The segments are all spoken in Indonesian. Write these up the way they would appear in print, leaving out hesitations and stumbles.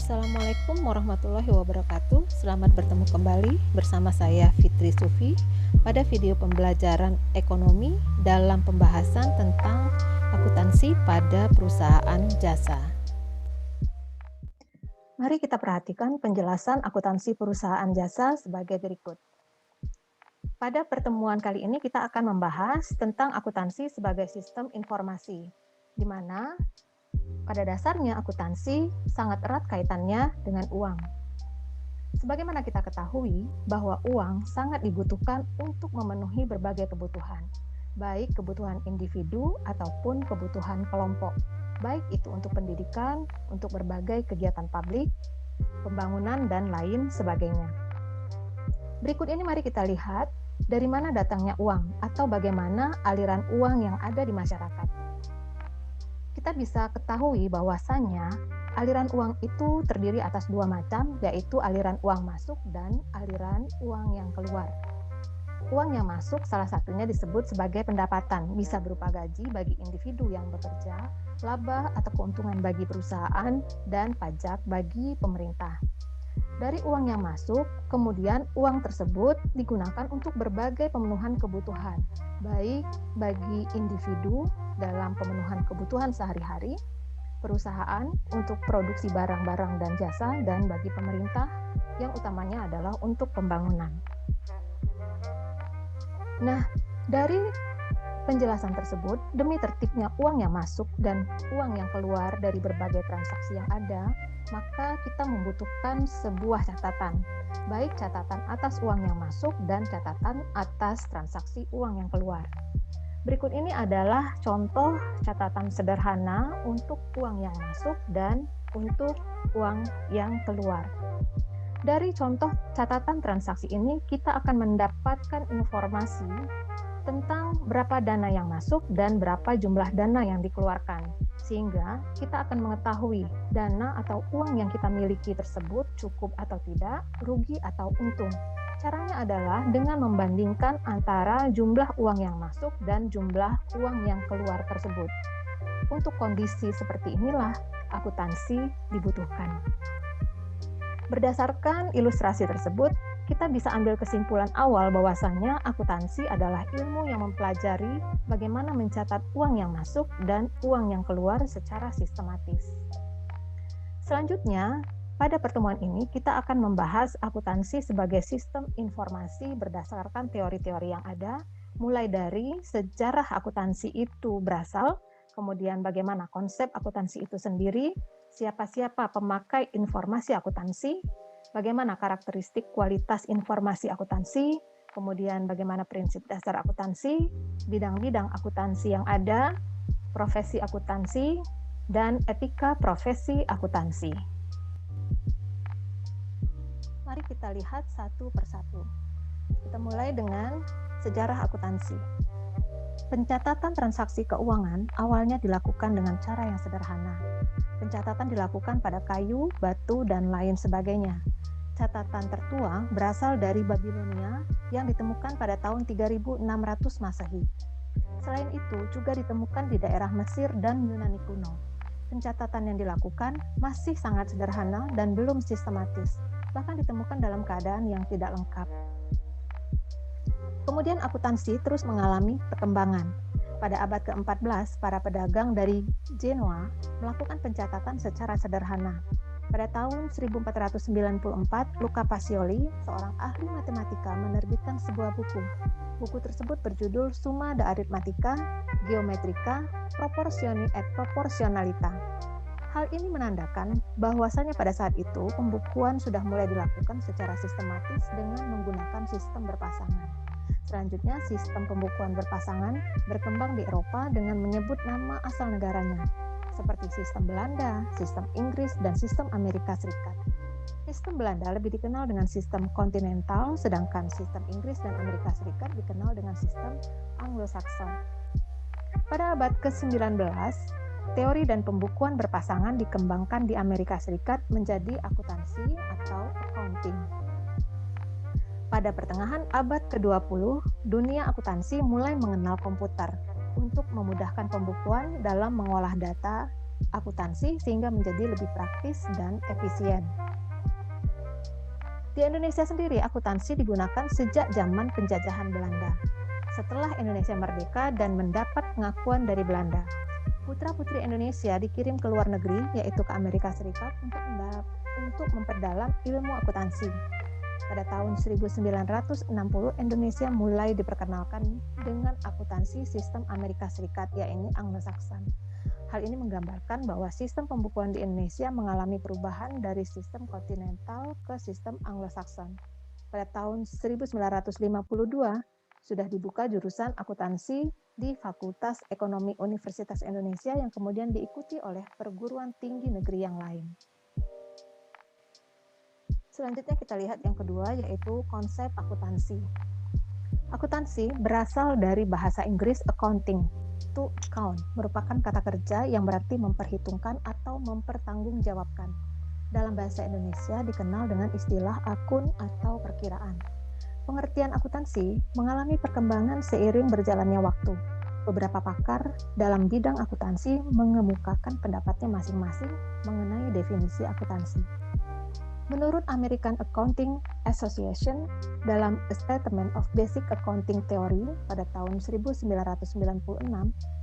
Assalamualaikum warahmatullahi wabarakatuh. Selamat bertemu kembali bersama saya Fitri Sufi pada video pembelajaran ekonomi dalam pembahasan tentang akuntansi pada perusahaan jasa. Mari kita perhatikan penjelasan akuntansi perusahaan jasa sebagai berikut. Pada pertemuan kali ini kita akan membahas tentang akuntansi sebagai sistem informasi, di mana pada dasarnya akuntansi sangat erat kaitannya dengan uang. Sebagaimana kita ketahui bahwa uang sangat dibutuhkan untuk memenuhi berbagai kebutuhan, baik kebutuhan individu ataupun kebutuhan kelompok, baik itu untuk pendidikan, untuk berbagai kegiatan publik, pembangunan, dan lain sebagainya. Berikut ini mari kita lihat dari mana datangnya uang atau bagaimana aliran uang yang ada di masyarakat. Kita bisa ketahui bahwasannya aliran uang itu terdiri atas dua macam, yaitu aliran uang masuk dan aliran uang yang keluar. Uang yang masuk salah satunya disebut sebagai pendapatan, bisa berupa gaji bagi individu yang bekerja, laba atau keuntungan bagi perusahaan, dan pajak bagi pemerintah. Dari uang yang masuk, kemudian uang tersebut digunakan untuk berbagai pemenuhan kebutuhan, baik bagi individu dalam pemenuhan kebutuhan sehari-hari, perusahaan untuk produksi barang-barang dan jasa, dan bagi pemerintah yang utamanya adalah untuk pembangunan. Nah, dari penjelasan tersebut, demi tertibnya uang yang masuk dan uang yang keluar dari berbagai transaksi yang ada, maka kita membutuhkan sebuah catatan, baik catatan atas uang yang masuk dan catatan atas transaksi uang yang keluar. Berikut ini adalah contoh catatan sederhana untuk uang yang masuk dan untuk uang yang keluar. Dari contoh catatan transaksi ini, kita akan mendapatkan informasi tentang berapa dana yang masuk dan berapa jumlah dana yang dikeluarkan, sehingga kita akan mengetahui dana atau uang yang kita miliki tersebut cukup atau tidak, rugi atau untung. Caranya adalah dengan membandingkan antara jumlah uang yang masuk dan jumlah uang yang keluar tersebut. Untuk kondisi seperti inilah akuntansi dibutuhkan. Berdasarkan ilustrasi tersebut, kita bisa ambil kesimpulan awal bahwasannya akuntansi adalah ilmu yang mempelajari bagaimana mencatat uang yang masuk dan uang yang keluar secara sistematis. Selanjutnya, pada pertemuan ini kita akan membahas akuntansi sebagai sistem informasi berdasarkan teori-teori yang ada, mulai dari sejarah akuntansi itu berasal, kemudian bagaimana konsep akuntansi itu sendiri, siapa-siapa pemakai informasi akuntansi, bagaimana karakteristik kualitas informasi akuntansi, kemudian bagaimana prinsip dasar akuntansi, bidang-bidang akuntansi yang ada, profesi akuntansi, dan etika profesi akuntansi. Mari kita lihat satu persatu. Kita mulai dengan sejarah akuntansi. Pencatatan transaksi keuangan awalnya dilakukan dengan cara yang sederhana. Pencatatan dilakukan pada kayu, batu, dan lain sebagainya. Catatan tertua berasal dari Babilonia yang ditemukan pada tahun 3600 Masehi. Selain itu, juga ditemukan di daerah Mesir dan Yunani kuno. Pencatatan yang dilakukan masih sangat sederhana dan belum sistematis, bahkan ditemukan dalam keadaan yang tidak lengkap. Kemudian akuntansi terus mengalami perkembangan. Pada abad ke-14, para pedagang dari Genoa melakukan pencatatan secara sederhana. Pada tahun 1494, Luca Pacioli, seorang ahli matematika, menerbitkan sebuah buku. Buku tersebut berjudul Summa de Arithmetica, Geometrica, Proportioni et Proportionalita. Hal ini menandakan bahwasannya pada saat itu pembukuan sudah mulai dilakukan secara sistematis dengan menggunakan sistem berpasangan. Selanjutnya, sistem pembukuan berpasangan berkembang di Eropa dengan menyebut nama asal negaranya, seperti sistem Belanda, sistem Inggris, dan sistem Amerika Serikat. Sistem Belanda lebih dikenal dengan sistem kontinental, sedangkan sistem Inggris dan Amerika Serikat dikenal dengan sistem Anglo-Saxon. Pada abad ke-19, teori dan pembukuan berpasangan dikembangkan di Amerika Serikat menjadi akuntansi atau accounting. Pada pertengahan abad ke-20, dunia akuntansi mulai mengenal komputer untuk memudahkan pembukuan dalam mengolah data akuntansi sehingga menjadi lebih praktis dan efisien. Di Indonesia sendiri, akuntansi digunakan sejak zaman penjajahan Belanda. Setelah Indonesia merdeka dan mendapat pengakuan dari Belanda, putra-putri Indonesia dikirim ke luar negeri, yaitu ke Amerika Serikat, untuk memperdalam ilmu akuntansi. Pada tahun 1960, Indonesia mulai diperkenalkan dengan akuntansi sistem Amerika Serikat, yaitu Anglo-Saxon. Hal ini menggambarkan bahwa sistem pembukuan di Indonesia mengalami perubahan dari sistem kontinental ke sistem Anglo-Saxon. Pada tahun 1952, sudah dibuka jurusan akuntansi di Fakultas Ekonomi Universitas Indonesia yang kemudian diikuti oleh perguruan tinggi negeri yang lain. Selanjutnya kita lihat yang kedua, yaitu konsep akuntansi. Akuntansi berasal dari bahasa Inggris accounting, to account, merupakan kata kerja yang berarti memperhitungkan atau mempertanggungjawabkan. Dalam bahasa Indonesia dikenal dengan istilah akun atau perkiraan. Pengertian akuntansi mengalami perkembangan seiring berjalannya waktu. Beberapa pakar dalam bidang akuntansi mengemukakan pendapatnya masing-masing mengenai definisi akuntansi. Menurut American Accounting Association, dalam A Statement of Basic Accounting Theory pada tahun 1996,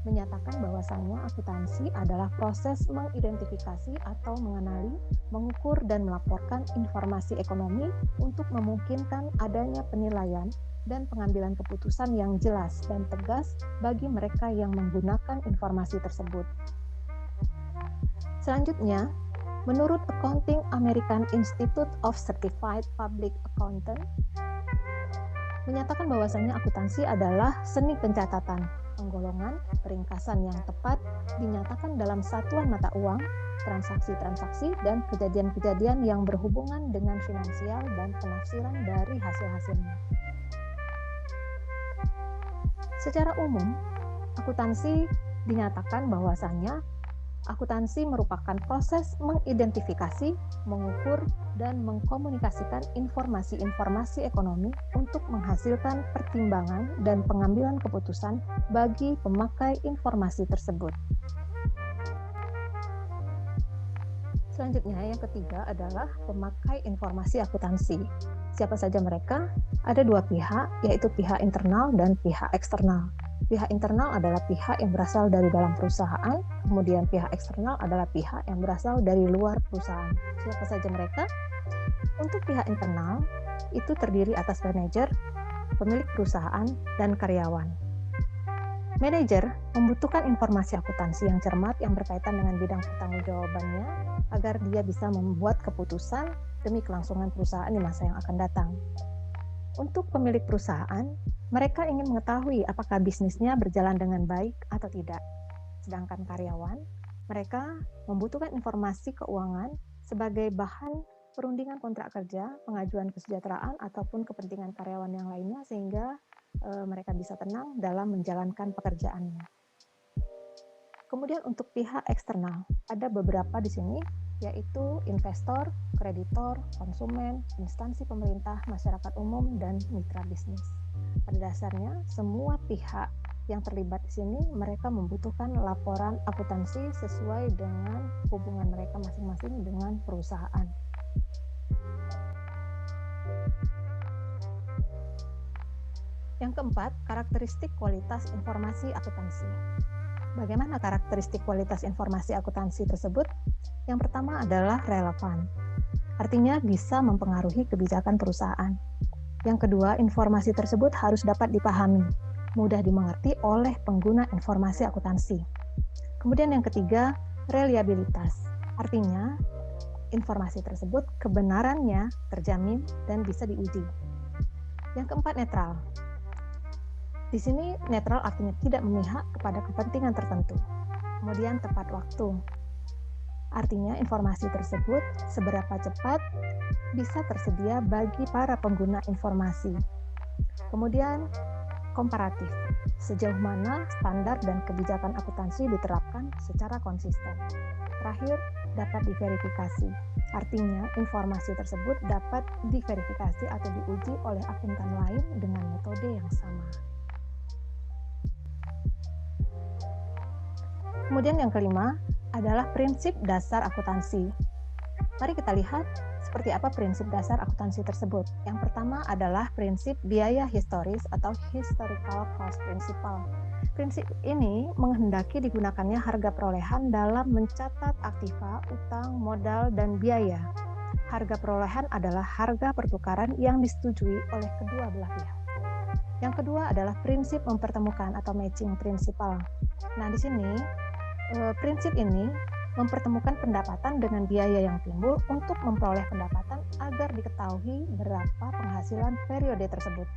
menyatakan bahwasannya akuntansi adalah proses mengidentifikasi atau mengenali, mengukur, dan melaporkan informasi ekonomi untuk memungkinkan adanya penilaian dan pengambilan keputusan yang jelas dan tegas bagi mereka yang menggunakan informasi tersebut. Selanjutnya, menurut Accounting American Institute of Certified Public Accountant, menyatakan bahwasannya akuntansi adalah seni pencatatan, penggolongan, peringkasan yang tepat, dinyatakan dalam satuan mata uang, transaksi-transaksi, dan kejadian-kejadian yang berhubungan dengan finansial dan penafsiran dari hasil-hasilnya. Secara umum, akuntansi dinyatakan bahwasannya akuntansi merupakan proses mengidentifikasi, mengukur, dan mengkomunikasikan informasi-informasi ekonomi untuk menghasilkan pertimbangan dan pengambilan keputusan bagi pemakai informasi tersebut. Selanjutnya, yang ketiga adalah pemakai informasi akuntansi. Siapa saja mereka? Ada dua pihak, yaitu pihak internal dan pihak eksternal. Pihak internal adalah pihak yang berasal dari dalam perusahaan, kemudian pihak eksternal adalah pihak yang berasal dari luar perusahaan. Siapa saja mereka? Untuk pihak internal, itu terdiri atas manajer, pemilik perusahaan, dan karyawan. Manajer membutuhkan informasi akuntansi yang cermat yang berkaitan dengan bidang pertanggungjawabannya agar dia bisa membuat keputusan demi kelangsungan perusahaan di masa yang akan datang. Untuk pemilik perusahaan, mereka ingin mengetahui apakah bisnisnya berjalan dengan baik atau tidak. Sedangkan karyawan, mereka membutuhkan informasi keuangan sebagai bahan perundingan kontrak kerja, pengajuan kesejahteraan, ataupun kepentingan karyawan yang lainnya sehingga mereka bisa tenang dalam menjalankan pekerjaannya. Kemudian untuk pihak eksternal, ada beberapa di sini, yaitu investor, kreditor, konsumen, instansi pemerintah, masyarakat umum, dan mitra bisnis. Pada dasarnya, semua pihak yang terlibat di sini, mereka membutuhkan laporan akuntansi sesuai dengan hubungan mereka masing-masing dengan perusahaan. Yang keempat, karakteristik kualitas informasi akuntansi. Bagaimana karakteristik kualitas informasi akuntansi tersebut? Yang pertama adalah relevan. Artinya bisa mempengaruhi kebijakan perusahaan. Yang kedua, informasi tersebut harus dapat dipahami, mudah dimengerti oleh pengguna informasi akuntansi. Kemudian yang ketiga, reliabilitas. Artinya, informasi tersebut kebenarannya terjamin dan bisa diuji. Yang keempat, netral. Di sini netral artinya tidak memihak kepada kepentingan tertentu. Kemudian tepat waktu. Artinya informasi tersebut seberapa cepat bisa tersedia bagi para pengguna informasi. Kemudian komparatif. Sejauh mana standar dan kebijakan akuntansi diterapkan secara konsisten. Terakhir, dapat diverifikasi. Artinya informasi tersebut dapat diverifikasi atau diuji oleh akuntan lain dengan metode yang sama. Kemudian yang kelima, adalah prinsip dasar akuntansi. Mari kita lihat seperti apa prinsip dasar akuntansi tersebut. Yang pertama adalah prinsip biaya historis atau historical cost principle. Prinsip ini menghendaki digunakannya harga perolehan dalam mencatat aktiva, utang, modal, dan biaya. Harga perolehan adalah harga pertukaran yang disetujui oleh kedua belah pihak. Yang kedua adalah prinsip mempertemukan atau matching principle. Nah, di sini prinsip ini mempertemukan pendapatan dengan biaya yang timbul untuk memperoleh pendapatan agar diketahui berapa penghasilan periode tersebut.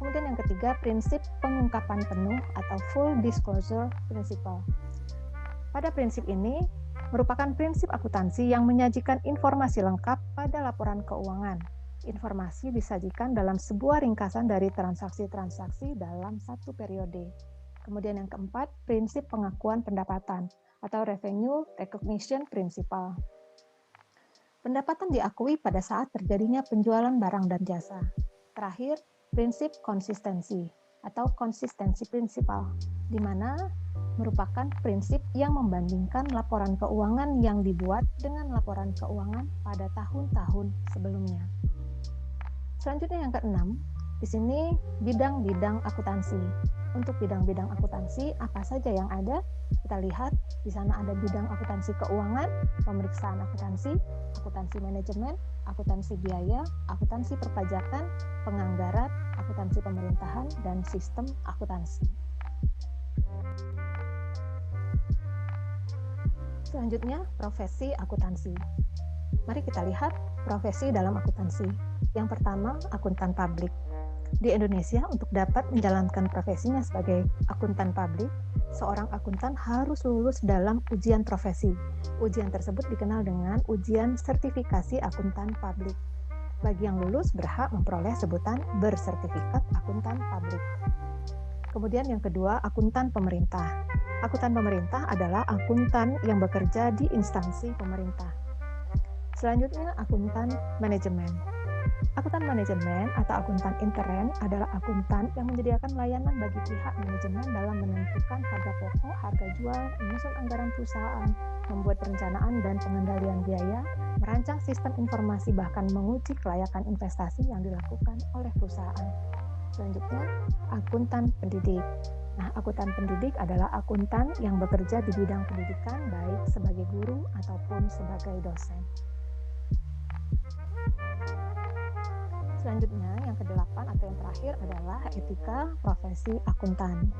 Kemudian yang ketiga, prinsip pengungkapan penuh atau full disclosure principle. Pada prinsip ini merupakan prinsip akuntansi yang menyajikan informasi lengkap pada laporan keuangan. Informasi disajikan dalam sebuah ringkasan dari transaksi-transaksi dalam satu periode. Kemudian yang keempat, prinsip pengakuan pendapatan atau revenue recognition principle. Pendapatan diakui pada saat terjadinya penjualan barang dan jasa. Terakhir, prinsip konsistensi atau consistency principle, di mana merupakan prinsip yang membandingkan laporan keuangan yang dibuat dengan laporan keuangan pada tahun-tahun sebelumnya. Selanjutnya yang keenam, di sini bidang-bidang akuntansi. Untuk bidang-bidang akuntansi, apa saja yang ada? Kita lihat di sana ada bidang akuntansi keuangan, pemeriksaan akuntansi, akuntansi manajemen, akuntansi biaya, akuntansi perpajakan, penganggaran, akuntansi pemerintahan, dan sistem akuntansi. Selanjutnya, profesi akuntansi. Mari kita lihat profesi dalam akuntansi. Yang pertama, akuntan publik. Di Indonesia, untuk dapat menjalankan profesinya sebagai akuntan publik, seorang akuntan harus lulus dalam ujian profesi. Ujian tersebut dikenal dengan ujian sertifikasi akuntan publik. Bagi yang lulus berhak memperoleh sebutan bersertifikat akuntan publik. Kemudian yang kedua, akuntan pemerintah. Akuntan pemerintah adalah akuntan yang bekerja di instansi pemerintah. Selanjutnya, akuntan manajemen. Akuntan manajemen atau akuntan intern adalah akuntan yang menyediakan layanan bagi pihak manajemen dalam menentukan harga pokok, harga jual, menyusun anggaran perusahaan, membuat perencanaan dan pengendalian biaya, merancang sistem informasi, bahkan menguji kelayakan investasi yang dilakukan oleh perusahaan. Selanjutnya, akuntan pendidik. Nah, akuntan pendidik adalah akuntan yang bekerja di bidang pendidikan, baik sebagai guru ataupun sebagai dosen. Selanjutnya, yang kedelapan atau yang terakhir adalah etika profesi akuntan.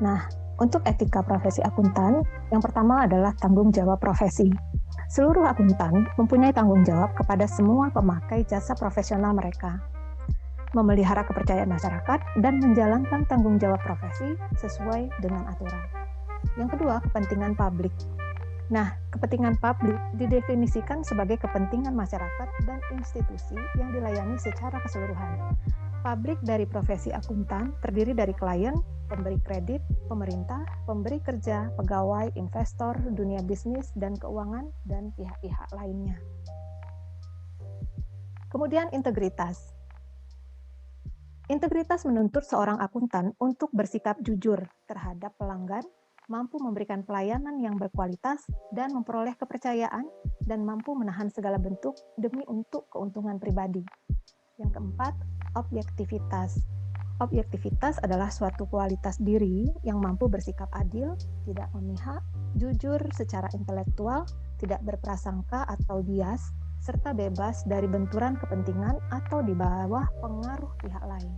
Nah, untuk etika profesi akuntan, yang pertama adalah tanggung jawab profesi. Seluruh akuntan mempunyai tanggung jawab kepada semua pemakai jasa profesional mereka, memelihara kepercayaan masyarakat, dan menjalankan tanggung jawab profesi sesuai dengan aturan. Yang kedua, kepentingan publik. Nah, kepentingan publik didefinisikan sebagai kepentingan masyarakat dan institusi yang dilayani secara keseluruhan. Publik dari profesi akuntan terdiri dari klien, pemberi kredit, pemerintah, pemberi kerja, pegawai, investor, dunia bisnis dan keuangan, dan pihak-pihak lainnya. Kemudian integritas. Integritas menuntut seorang akuntan untuk bersikap jujur terhadap pelanggan, mampu memberikan pelayanan yang berkualitas dan memperoleh kepercayaan, dan mampu menahan segala bentuk demi untuk keuntungan pribadi. Yang keempat, objektivitas. Objektivitas adalah suatu kualitas diri yang mampu bersikap adil, tidak memihak, jujur secara intelektual, tidak berprasangka atau bias, serta bebas dari benturan kepentingan atau di bawah pengaruh pihak lain.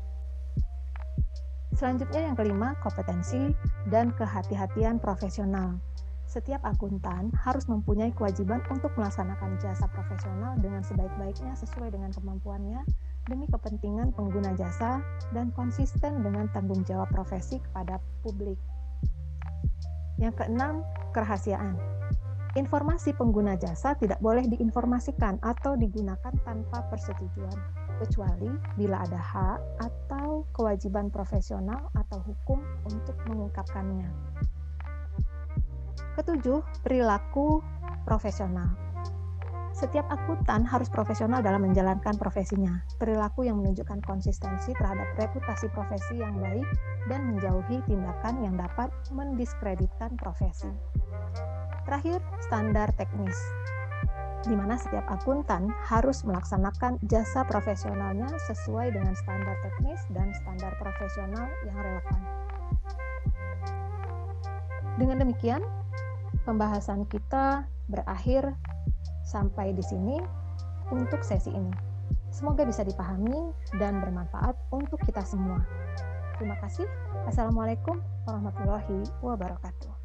Selanjutnya yang kelima, kompetensi dan kehati-hatian profesional. Setiap akuntan harus mempunyai kewajiban untuk melaksanakan jasa profesional dengan sebaik-baiknya sesuai dengan kemampuannya demi kepentingan pengguna jasa dan konsisten dengan tanggung jawab profesi kepada publik. Yang keenam, kerahasiaan. Informasi pengguna jasa tidak boleh diinformasikan atau digunakan tanpa persetujuan, kecuali bila ada hak atau kewajiban profesional atau hukum untuk mengungkapkannya. Ketujuh, perilaku profesional. Setiap akuntan harus profesional dalam menjalankan profesinya. Perilaku yang menunjukkan konsistensi terhadap reputasi profesi yang baik dan menjauhi tindakan yang dapat mendiskreditkan profesi. Terakhir, standar teknis, di mana setiap akuntan harus melaksanakan jasa profesionalnya sesuai dengan standar teknis dan standar profesional yang relevan. Dengan demikian, pembahasan kita berakhir sampai di sini untuk sesi ini. Semoga bisa dipahami dan bermanfaat untuk kita semua. Terima kasih. Assalamualaikum warahmatullahi wabarakatuh.